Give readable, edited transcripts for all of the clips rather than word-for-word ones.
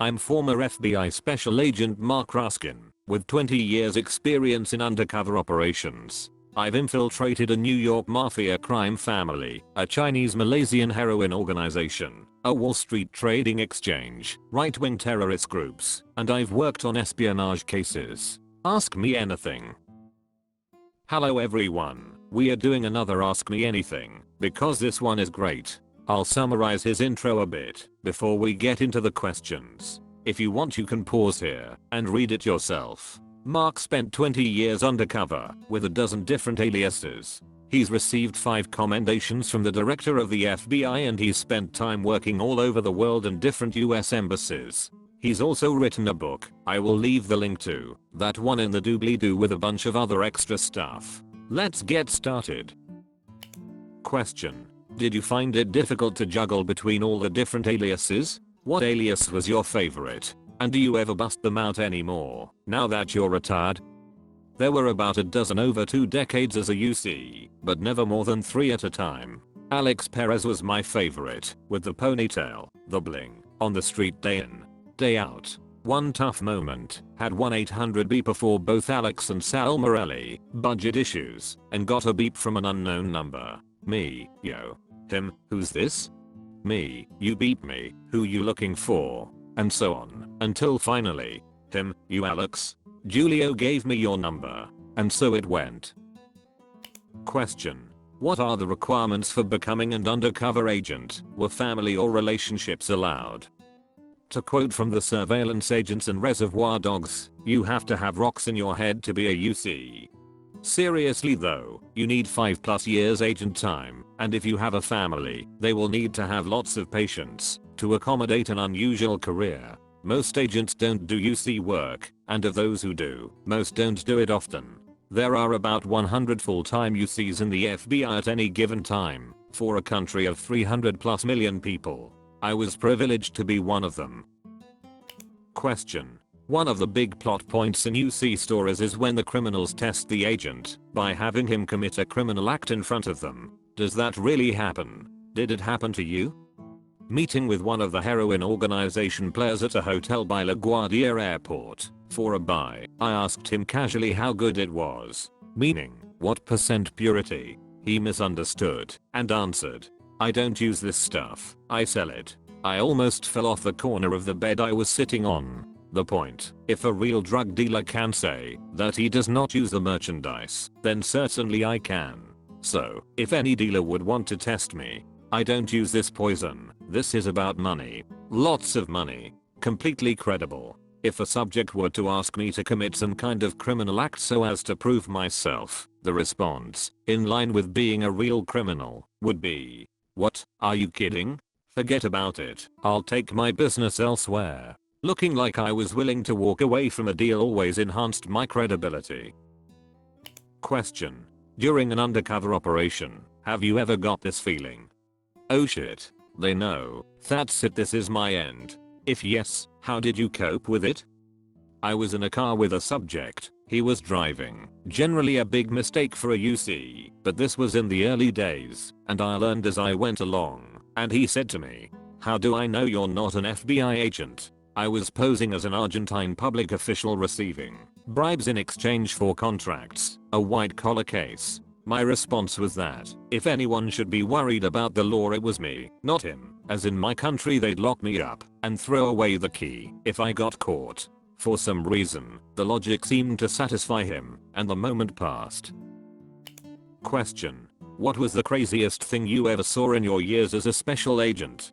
I'm former FBI Special Agent Marc Ruskin, with 20 years experience in undercover operations. I've infiltrated a New York mafia crime family, a Chinese Malaysian heroin organization, a Wall Street trading exchange, right-wing terrorist groups, and I've worked on espionage cases. Ask me anything. Hello everyone, we are doing another Ask Me Anything, because this one is great. I'll summarize his intro a bit before we get into the questions. If you want you can pause here and read it yourself. Marc spent 20 years undercover with a dozen different aliases. He's received 5 commendations from the director of the FBI and he's spent time working all over the world in different US embassies. He's also written a book, I will leave the link to, that one in the doobly-doo with a bunch of other extra stuff. Let's get started. Question. Did you find it difficult to juggle between all the different aliases? What alias was your favorite? And do you ever bust them out anymore, now that you're retired? There were about a dozen over 2 decades as a UC, but never more than 3 at a time. Alex Perez was my favorite, with the ponytail, the bling, on the street day in, day out. One tough moment, had 1-800 beep before both Alex and Sal Morelli, budget issues, and got a beep from an unknown number. Me, yo. Him, who's this? Me, you beep me, who you looking for? And so on, until finally, him, you Alex? Julio gave me your number. And so it went. Question. What are the requirements for becoming an undercover agent? Were family or relationships allowed? To quote from the Surveillance Agents and Reservoir Dogs, you have to have rocks in your head to be a UC. Seriously though, you need 5+ years agent time, and if you have a family, they will need to have lots of patience to accommodate an unusual career. Most agents don't do UC work, and of those who do, most don't do it often. There are about 100 full-time UCs in the FBI at any given time, for a country of 300+ million people. I was privileged to be one of them. Question. One of the big plot points in UC stories is when the criminals test the agent by having him commit a criminal act in front of them. Does that really happen? Did it happen to you? Meeting with one of the heroin organization players at a hotel by LaGuardia Airport for a buy, I asked him casually how good it was, meaning, what % purity. He misunderstood and answered, I don't use this stuff, I sell it. I almost fell off the corner of the bed I was sitting on. The point, if a real drug dealer can say that he does not use the merchandise, then certainly I can. So, if any dealer would want to test me, I don't use this poison, this is about money. Lots of money. Completely credible. If a subject were to ask me to commit some kind of criminal act so as to prove myself, the response, in line with being a real criminal, would be, what, are you kidding? Forget about it, I'll take my business elsewhere. Looking like I was willing to walk away from a deal always enhanced my credibility. Question. During an undercover operation, have you ever got this feeling? Oh shit, they know, that's it, this is my end. If yes, how did you cope with it? I was in a car with a subject, he was driving, generally a big mistake for a UC, but this was in the early days, and I learned as I went along, and he said to me, how do I know you're not an FBI agent? I was posing as an Argentine public official receiving bribes in exchange for contracts, a white collar case. My response was that, if anyone should be worried about the law it was me, not him, as in my country they'd lock me up and throw away the key if I got caught. For some reason, the logic seemed to satisfy him, and the moment passed. Question. What was the craziest thing you ever saw in your years as a special agent?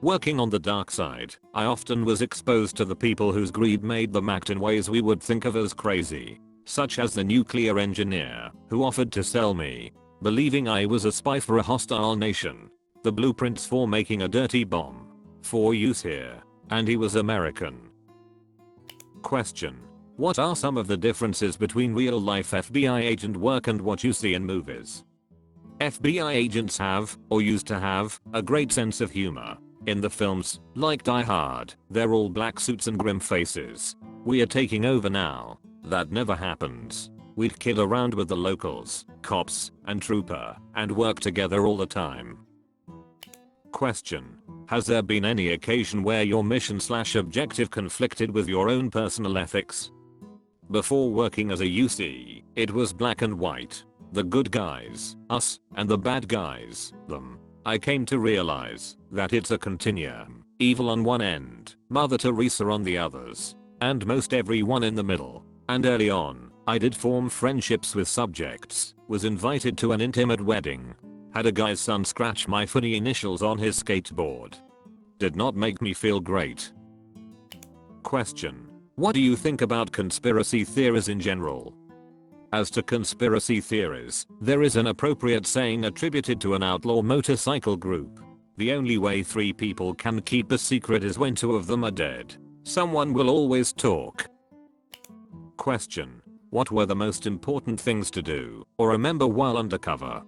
Working on the dark side, I often was exposed to the people whose greed made them act in ways we would think of as crazy. Such as the nuclear engineer, who offered to sell me, believing I was a spy for a hostile nation, the blueprints for making a dirty bomb, for use here, and he was American. Question. What are some of the differences between real-life FBI agent work and what you see in movies? FBI agents have, or used to have, a great sense of humor. In the films, like Die Hard, they're all black suits and grim faces. We are taking over now. That never happens. We'd kid around with the locals, cops, and trooper, and work together all the time. Question. Has there been any occasion where your mission/objective conflicted with your own personal ethics? Before working as a UC, it was black and white. The good guys, us, and the bad guys, them. I came to realize that it's a continuum. Evil on one end, Mother Teresa on the others, and most everyone in the middle. And early on, I did form friendships with subjects, was invited to an intimate wedding, had a guy's son scratch my funny initials on his skateboard. Did not make me feel great. Question. What do you think about conspiracy theories in general? As to conspiracy theories, there is an appropriate saying attributed to an outlaw motorcycle group. The only way 3 people can keep a secret is when 2 of them are dead. Someone will always talk. Question. What were the most important things to do or remember while undercover?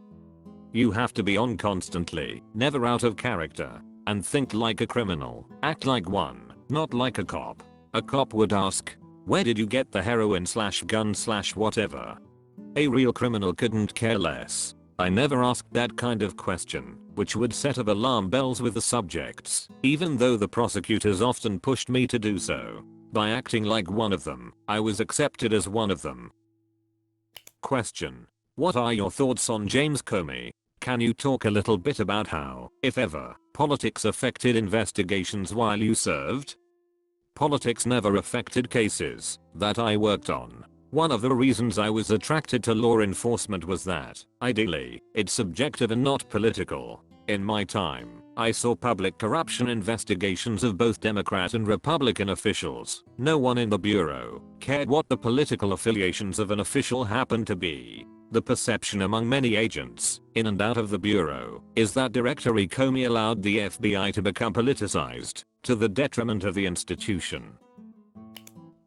You have to be on constantly, never out of character, and think like a criminal. Act like one, not like a cop. A cop would ask, where did you get the heroin/gun/whatever? A real criminal couldn't care less. I never asked that kind of question, which would set off alarm bells with the subjects, even though the prosecutors often pushed me to do so. By acting like one of them, I was accepted as one of them. Question. What are your thoughts on James Comey? Can you talk a little bit about how, if ever, politics affected investigations while you served? Politics never affected cases that I worked on. One of the reasons I was attracted to law enforcement was that, ideally, it's subjective and not political. In my time, I saw public corruption investigations of both Democrat and Republican officials. No one in the bureau cared what the political affiliations of an official happened to be. The perception among many agents, in and out of the bureau, is that Director Comey allowed the FBI to become politicized, to the detriment of the institution.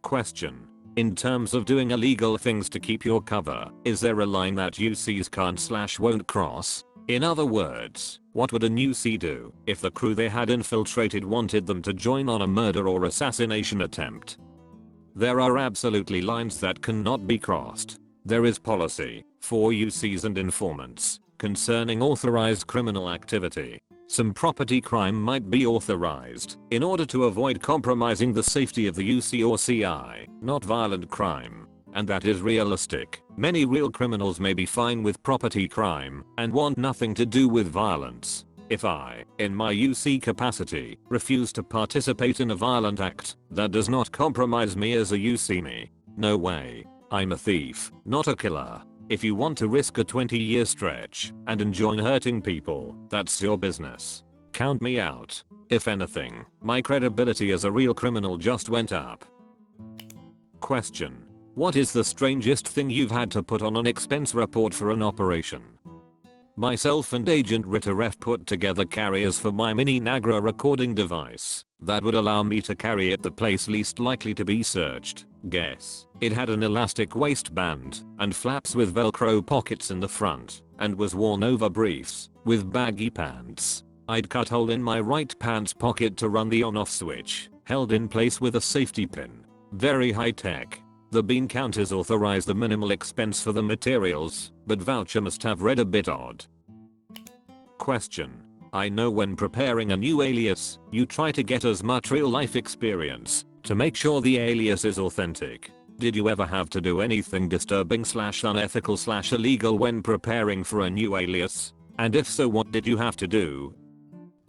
Question. In terms of doing illegal things to keep your cover, is there a line that UCs can't/won't cross? In other words, what would a new C do if the crew they had infiltrated wanted them to join on a murder or assassination attempt? There are absolutely lines that cannot be crossed. There is policy for UCs and informants concerning authorized criminal activity. Some property crime might be authorized in order to avoid compromising the safety of the UC or CI, not violent crime. And that is realistic. Many real criminals may be fine with property crime and want nothing to do with violence. If I, in my UC capacity, refuse to participate in a violent act that does not compromise me as a UC, no way. I'm a thief, not a killer. If you want to risk a 20-year stretch and enjoy hurting people, that's your business. Count me out. If anything, my credibility as a real criminal just went up. Question. What is the strangest thing you've had to put on an expense report for an operation? Myself and Agent Ritteref put together carriers for my mini Nagra recording device that would allow me to carry it the place least likely to be searched. Guess. It had an elastic waistband and flaps with velcro pockets in the front and was worn over briefs with baggy pants. I'd cut hole in my right pants pocket to run the on-off switch, held in place with a safety pin. Very high tech. The bean counters authorize the minimal expense for the materials, but voucher must have read a bit odd. Question. I know when preparing a new alias, you try to get as much real life experience to make sure the alias is authentic. Did you ever have to do anything disturbing/unethical/illegal when preparing for a new alias? And if so, what did you have to do?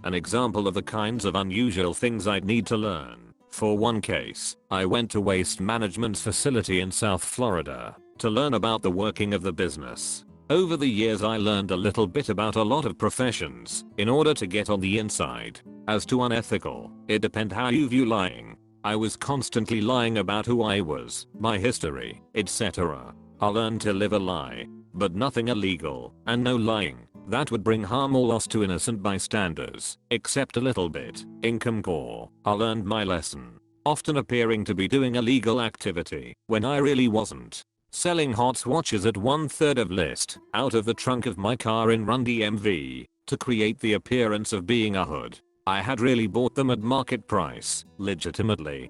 An example of the kinds of unusual things I'd need to learn. For one case, I went to waste management's facility in South Florida to learn about the working of the business. Over the years I learned a little bit about a lot of professions in order to get on the inside. As to unethical, it depends how you view lying. I was constantly lying about who I was, my history, etc. I learned to live a lie, but nothing illegal, and no lying that would bring harm or loss to innocent bystanders, except a little bit. Income core. I learned my lesson. Often appearing to be doing illegal activity when I really wasn't. Selling hot watches at 1/3 of list out of the trunk of my car in Run DMV to create the appearance of being a hood. I had really bought them at market price, legitimately.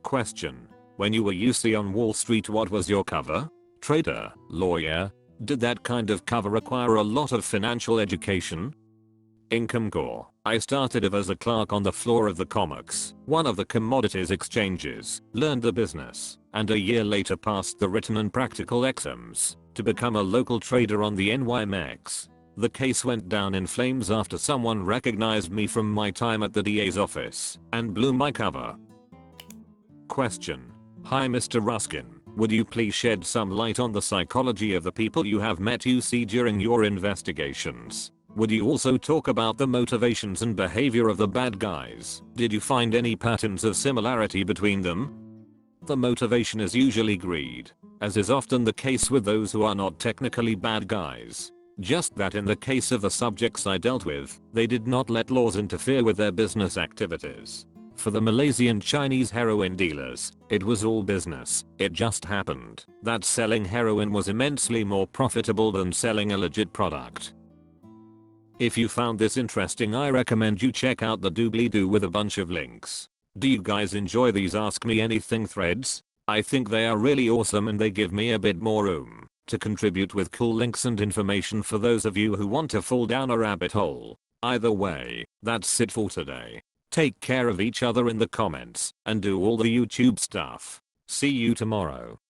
Question. When you were UC on Wall Street, what was your cover? Trader, lawyer? Did that kind of cover require a lot of financial education? Income core. I started as a clerk on the floor of the comics, one of the commodities exchanges, learned the business, and a year later passed the written and practical exams to become a local trader on the NYMEX. The case went down in flames after someone recognized me from my time at the DA's office and blew my cover. Question. Hi Mr. Ruskin, would you please shed some light on the psychology of the people you have met you see during your investigations? Would you also talk about the motivations and behavior of the bad guys? Did you find any patterns of similarity between them? The motivation is usually greed, as is often the case with those who are not technically bad guys. Just that in the case of the subjects I dealt with, they did not let laws interfere with their business activities. For the Malaysian Chinese heroin dealers, it was all business. It just happened that selling heroin was immensely more profitable than selling a legit product. If you found this interesting, I recommend you check out the doobly-doo with a bunch of links. Do you guys enjoy these Ask Me Anything threads? I think they are really awesome and they give me a bit more room to contribute with cool links and information for those of you who want to fall down a rabbit hole. Either way, that's it for today. Take care of each other in the comments and do all the YouTube stuff. See you tomorrow.